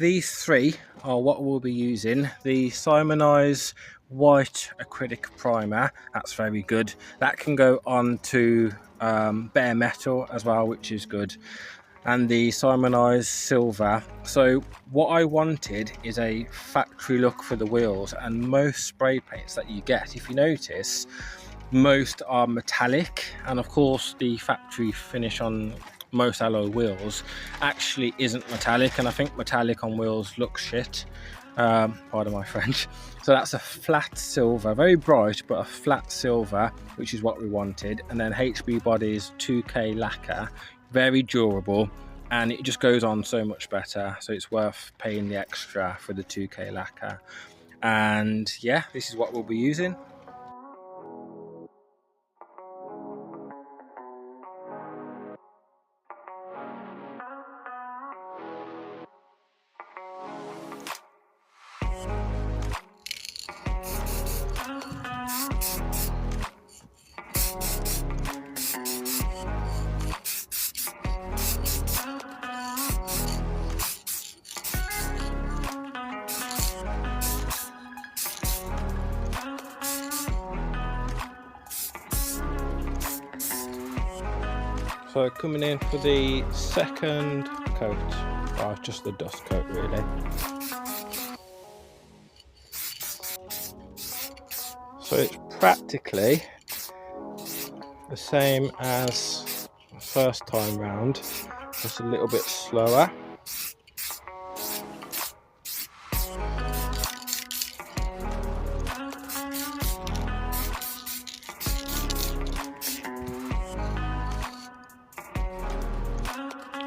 these three are what we'll be using. The Simonized white acrylic primer, that's very good. That can go on to bare metal as well, which is good. And the Simonized silver. So what I wanted is a factory look for the wheels, and most spray paints that you get, if you notice, most are metallic, and of course the factory finish on most alloy wheels actually isn't metallic, and I think metallic on wheels looks shit, pardon my French. So that's a flat silver, very bright, but a flat silver, which is what we wanted. And then HB Body's 2K lacquer, very durable, and it just goes on so much better, so it's worth paying the extra for the 2K lacquer. And yeah, this is what we'll be using. So coming in for the second coat, well, just the dust coat really. So it's practically the same as the first time round, just a little bit slower.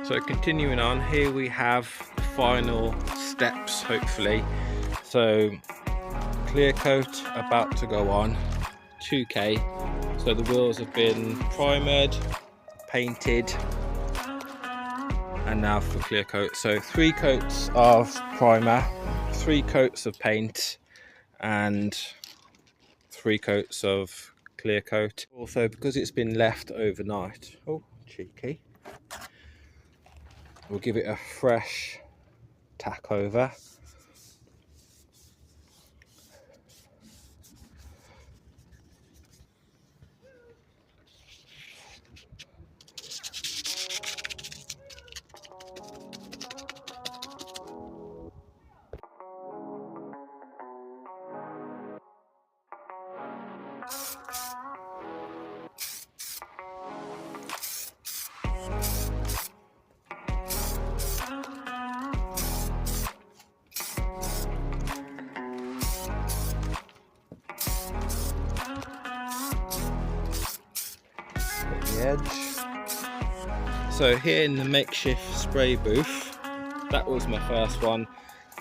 So continuing on, here we have the final steps, hopefully. So clear coat about to go on, 2K. So the wheels have been primered, painted, and now for clear coat. So 3 coats of primer, 3 coats of paint, and 3 coats of clear coat. Also, because it's been left overnight, oh cheeky, we'll give it a fresh tack over. Edge. So here in the makeshift spray booth, that was my first one,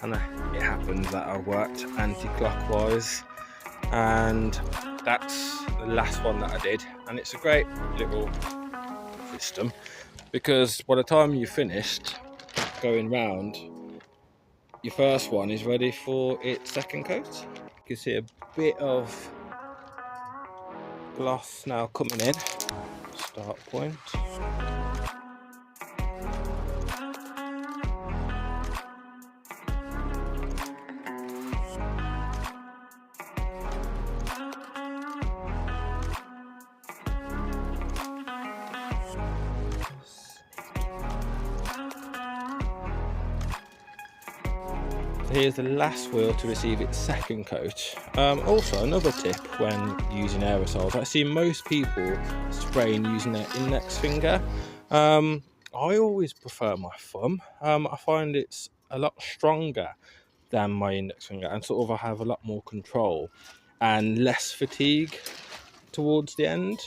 and it happens that I worked anti-clockwise, and that's the last one that I did. And it's a great little system, because by the time you finished going round, your first one is ready for its second coat. You can see a bit of gloss now coming in. Start point. Here's the last wheel to receive its second coat. Also, another tip when using aerosols, I see most people spraying using their index finger. I always prefer my thumb. I find it's a lot stronger than my index finger, and sort of I have a lot more control and less fatigue towards the end.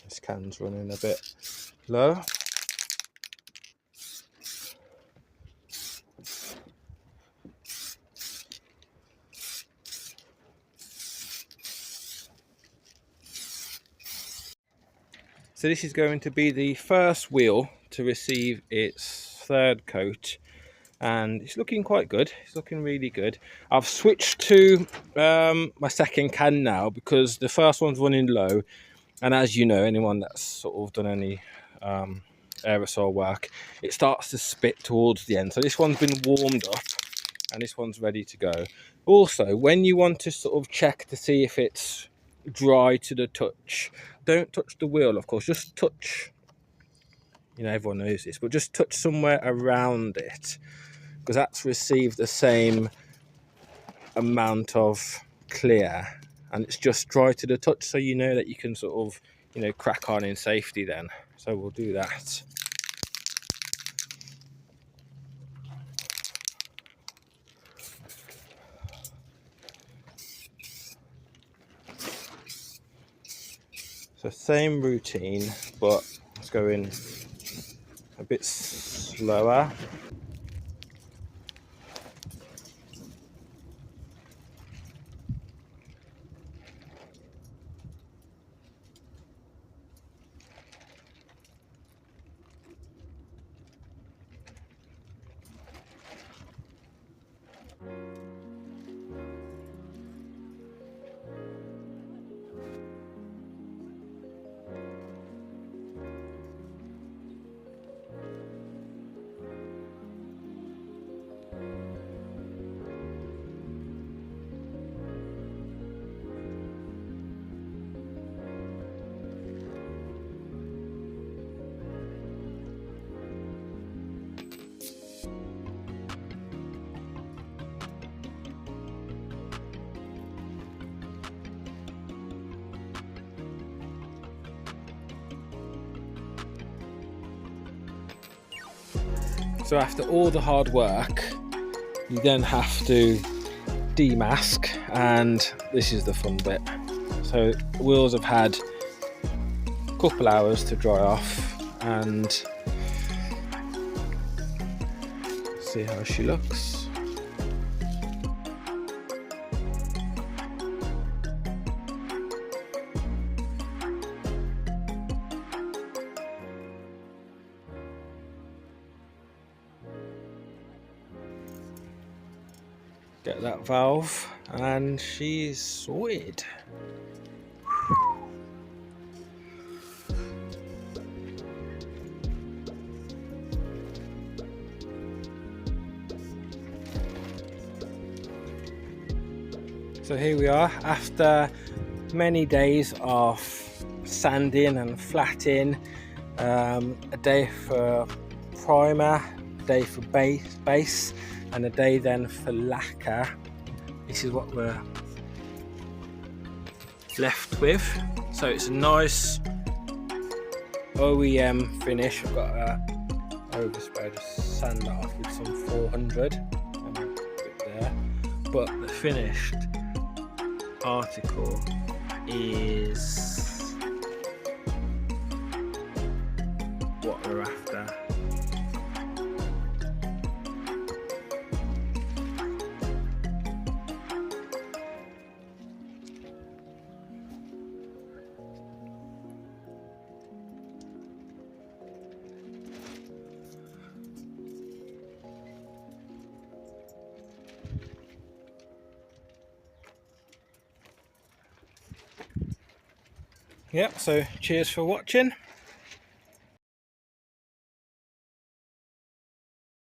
This can's running a bit low. So this is going to be the first wheel to receive its third coat, and it's looking quite good. It's looking really good. I've switched to my second can now because the first one's running low, and as you know, anyone that's sort of done any aerosol work, it starts to spit towards the end. So this one's been warmed up and this one's ready to go. Also, when you want to sort of check to see if it's dry to the touch, don't touch the wheel, of course, just touch, you know, everyone knows this, but just touch somewhere around it, because that's received the same amount of clear and it's just dry to the touch, so you know that you can sort of, you know, crack on in safety then. So we'll do that. So same routine, but let's go in a bit slower. So after all the hard work, you then have to demask, and this is the fun bit. So the wheels have had a couple hours to dry off, and see how she looks. Get that valve and she's sorted. So here we are after many days of sanding and flatting, a day for primer, a day for base, and a day then for lacquer. This is what we're left with. So it's a nice OEM finish. I've got a overspray to sand that off with some 400 and a bit there, but the finished article is what we're after. Yep, so cheers for watching.